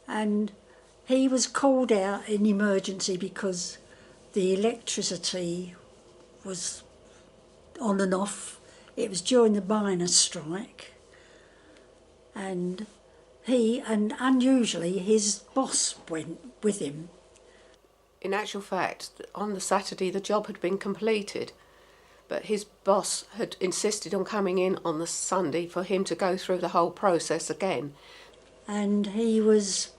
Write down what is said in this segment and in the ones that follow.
and he was called out in emergency because the electricity was on and off. It was during the miners' strike, and unusually his boss went with him. In actual fact, on the Saturday the job had been completed, but his boss had insisted on coming in on the Sunday for him to go through the whole process again. And he was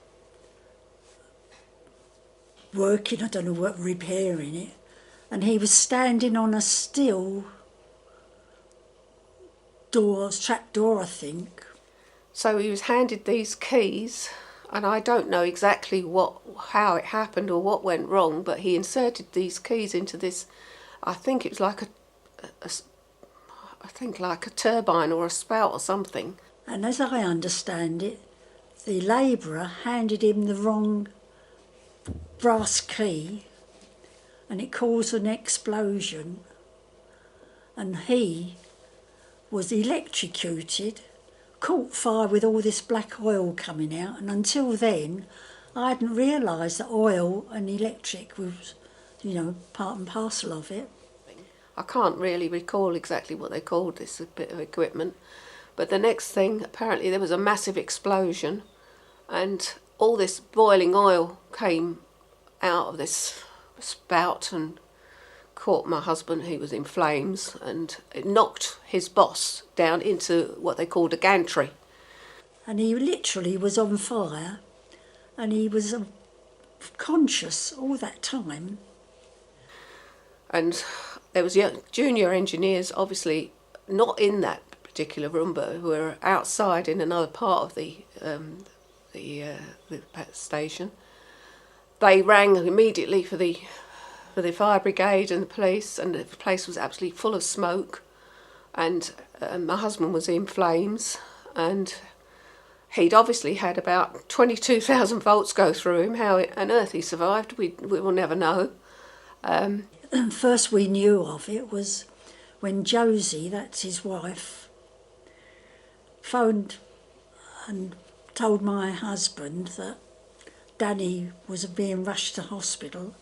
working, I don't know what, repairing it, and he was standing on a steel door, trap door, I think. So he was handed these keys, and I don't know exactly how it happened or what went wrong, but he inserted these keys into this, I think it was like a turbine or a spout or something. And as I understand it, the labourer handed him the wrong brass key, and it caused an explosion, and he was electrocuted, caught fire with all this black oil coming out, and until then I hadn't realised that oil and electric was, part and parcel of it. I can't really recall exactly what they called this bit of equipment, but the next thing, apparently there was a massive explosion and all this boiling oil came out of this spout and caught my husband. He was in flames, and it knocked his boss down into what they called a gantry. And he literally was on fire, and he was conscious all that time. And there was junior engineers, obviously not in that particular room, but who were outside in another part of the station. They rang immediately for the fire brigade and the police, and the place was absolutely full of smoke, and my husband was in flames, and he'd obviously had about 22,000 volts go through him. How on earth he survived, we will never know. First we knew of it was when Josie, that's his wife, phoned and told my husband that Danny was being rushed to hospital,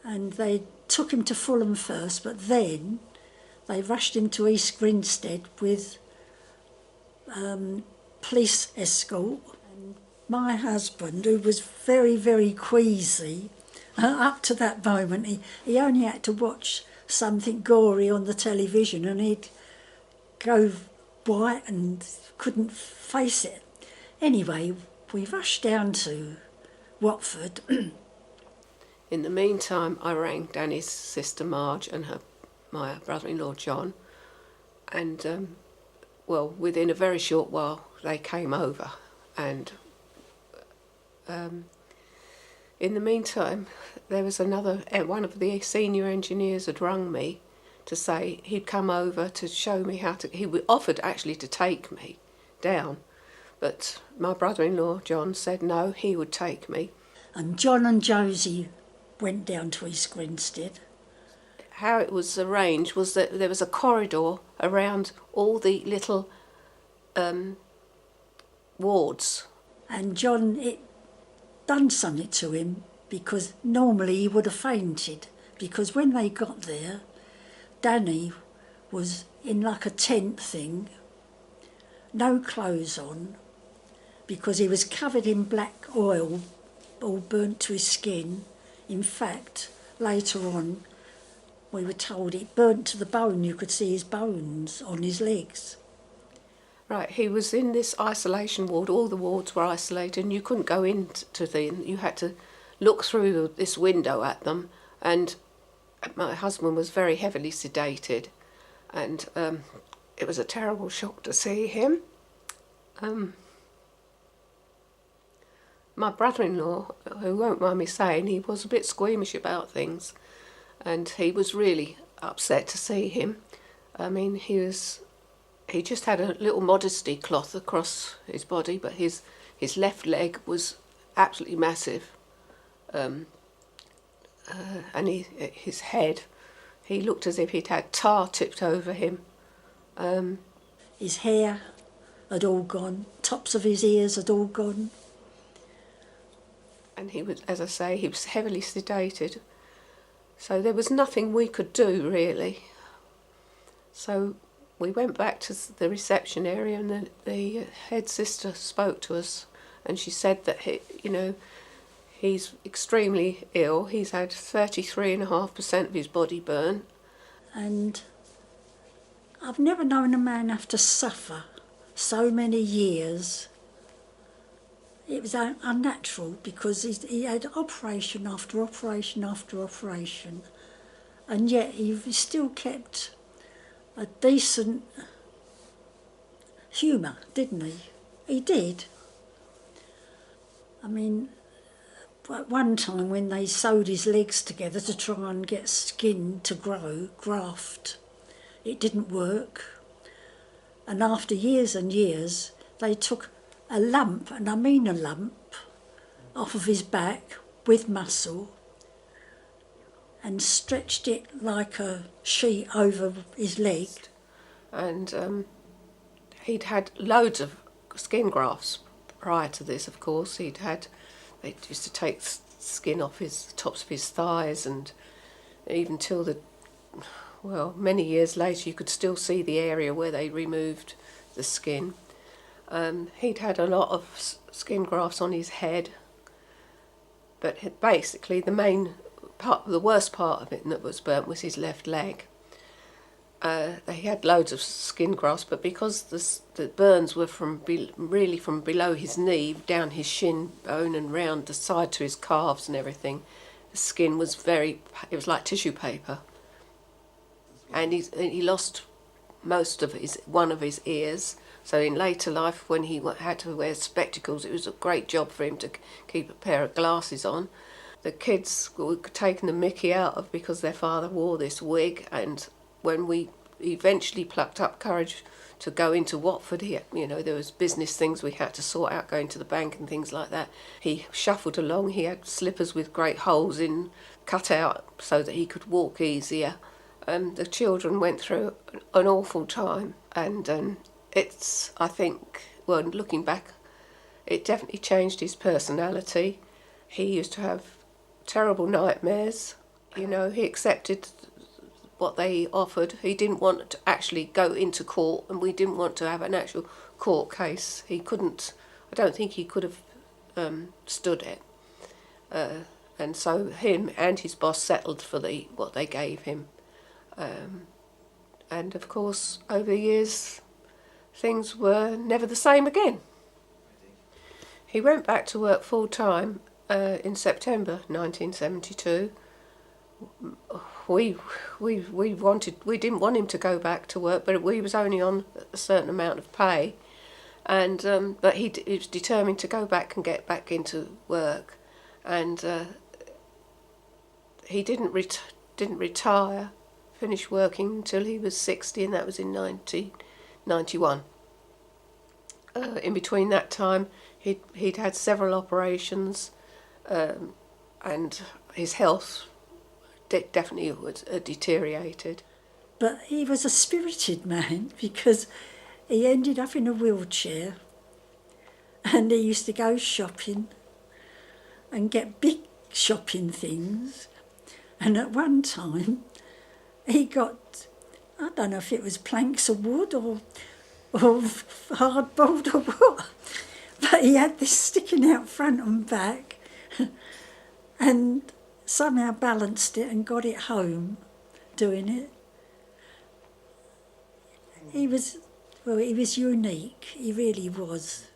and they took him to Fulham first, but then they rushed him to East Grinstead with police escort. And my husband, who was very, very queasy, up to that moment, he only had to watch something gory on the television and he'd go white and couldn't face it. Anyway, we rushed down to Watford. In the meantime, I rang Danny's sister Marge and my brother-in-law John, and within a very short while they came over, and in the meantime there was one of the senior engineers had rung me to say he'd come over to show me he offered actually to take me down, but my brother-in-law John said no, he would take me. And John and Josie went down to East Grinstead. How it was arranged was that there was a corridor around all the little wards. And John, it done something to him, because normally he would have fainted, because when they got there, Danny was in like a tent thing, no clothes on, because he was covered in black oil, all burnt to his skin. In fact, later on, we were told it burnt to the bone. You could see his bones on his legs. Right, he was in this isolation ward. All the wards were isolated, and you couldn't go into them. You had to look through this window at them. And my husband was very heavily sedated, and it was a terrible shock to see him. My brother-in-law, who won't mind me saying, he was a bit squeamish about things, and he was really upset to see him. I mean, he just had a little modesty cloth across his body, but his left leg was absolutely massive, and his head, he looked as if he'd had tar tipped over him. His hair had all gone, tops of his ears had all gone. And he was, as I say, he was heavily sedated. So there was nothing we could do, really. So we went back to the reception area, and the head sister spoke to us, and she said that he's extremely ill. He's had 33.5% of his body burnt. And I've never known a man have to suffer so many years. It was unnatural because he had operation after operation after operation, and yet he still kept a decent humour, didn't he? He did. I mean, at one time when they sewed his legs together to try and get skin to graft, it didn't work. And after years and years, they took a lump, and I mean a lump, off of his back with muscle and stretched it like a sheet over his leg. And he'd had loads of skin grafts prior to this, of course. They used to take skin off his tops of his thighs, and even till many years later you could still see the area where they removed the skin. He'd had a lot of skin grafts on his head, but basically the worst part of it that was burnt was his left leg. He had loads of skin grafts, but because the burns were really from below his knee, down his shin bone and round the side to his calves and everything, the skin was it was like tissue paper. And he lost one of his ears. So in later life, when he had to wear spectacles, it was a great job for him to keep a pair of glasses on. The kids were taking the mickey out of because their father wore this wig, and when we eventually plucked up courage to go into Watford, there was business things we had to sort out, going to the bank and things like that. He shuffled along. He had slippers with great holes in, cut out so that he could walk easier. The children went through an awful time, and I think, looking back, it definitely changed his personality. He used to have terrible nightmares. He accepted what they offered. He didn't want to actually go into court, and we didn't want to have an actual court case. I don't think he could have stood it. And so him and his boss settled for what they gave him. And of course, over the years, things were never the same again. He went back to work full time in September 1972. We didn't want him to go back to work, but we was only on a certain amount of pay, and but he was determined to go back and get back into work, and he didn't retire. Finished working until he was 60, and that was in 1991. In between that time, he'd had several operations, and his health definitely was deteriorated. But he was a spirited man because he ended up in a wheelchair, and he used to go shopping and get big shopping things. And at one time, he got, I don't know if it was planks of wood or hardboard or what, but he had this sticking out front and back, and somehow balanced it and got it home doing it. He was unique, he really was.